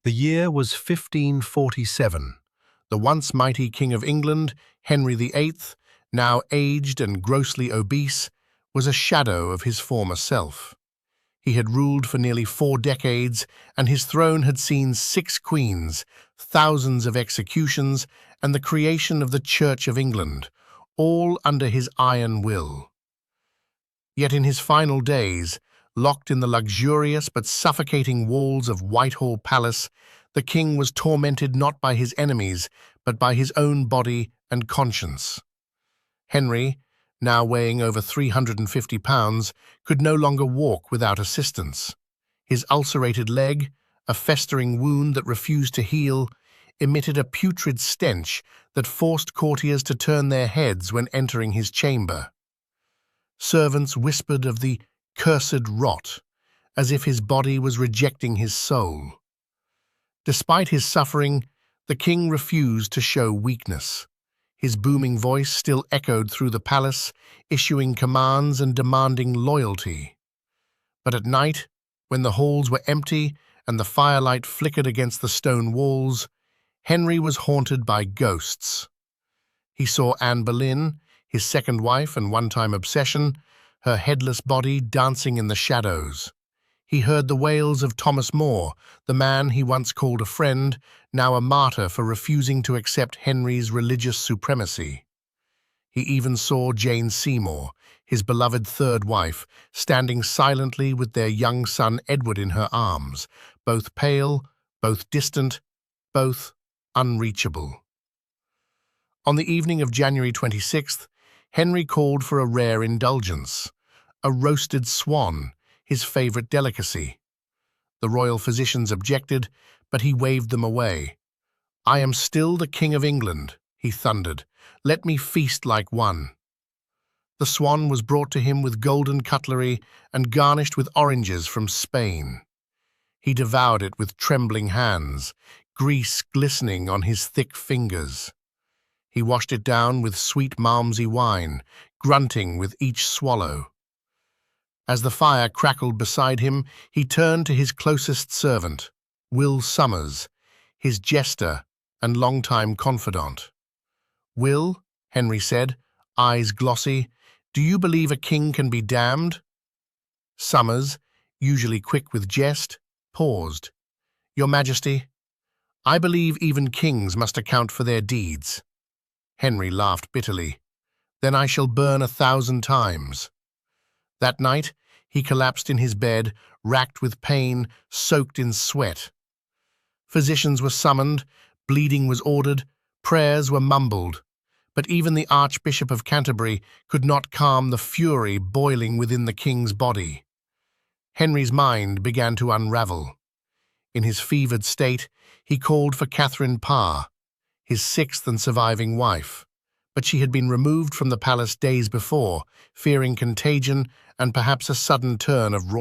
The year was 1547. The once mighty King of England, Henry VIII, now aged and grossly obese, was a shadow of his former self. He had ruled for nearly 4 decades, and his throne had seen 6 queens, thousands of executions, and the creation of the Church of England, all under his iron will. Yet in his final days, locked in the luxurious but suffocating walls of Whitehall Palace, the king was tormented not by his enemies, but by his own body and conscience. Henry, now weighing over 350 pounds, could no longer walk without assistance. His ulcerated leg, a festering wound that refused to heal, emitted a putrid stench that forced courtiers to turn their heads when entering his chamber. Servants whispered of the cursed rot, as if his body was rejecting his soul. Despite his suffering, the king refused to show weakness. His booming voice still echoed through the palace, issuing commands and demanding loyalty. But at night, when the halls were empty and the firelight flickered against the stone walls, Henry was haunted by ghosts. He saw Anne Boleyn, his second wife and one-time obsession, her headless body dancing in the shadows. He heard the wails of Thomas More, the man he once called a friend, now a martyr for refusing to accept Henry's religious supremacy. He even saw Jane Seymour, his beloved third wife, standing silently with their young son Edward in her arms, both pale, both distant, both unreachable. On the evening of January 26th, Henry called for a rare indulgence, a roasted swan, his favorite delicacy. The royal physicians objected, but he waved them away. "I am still the King of England," he thundered. "Let me feast like one." The swan was brought to him with golden cutlery and garnished with oranges from Spain. He devoured it with trembling hands, grease glistening on his thick fingers. He washed it down with sweet Malmsey wine, grunting with each swallow. As the fire crackled beside him, he turned to his closest servant, Will Somers, his jester and longtime confidant. "Will," Henry said, eyes glossy, "do you believe a king can be damned?" Somers, usually quick with jest, paused. "Your Majesty, I believe even kings must account for their deeds." Henry laughed bitterly. "Then I shall burn 1,000 times." That night, he collapsed in his bed, racked with pain, soaked in sweat. Physicians were summoned, bleeding was ordered, prayers were mumbled, but even the Archbishop of Canterbury could not calm the fury boiling within the king's body. Henry's mind began to unravel. In his fevered state, he called for Catherine Parr, his 6th and surviving wife, but she had been removed from the palace days before, fearing contagion and perhaps a sudden turn of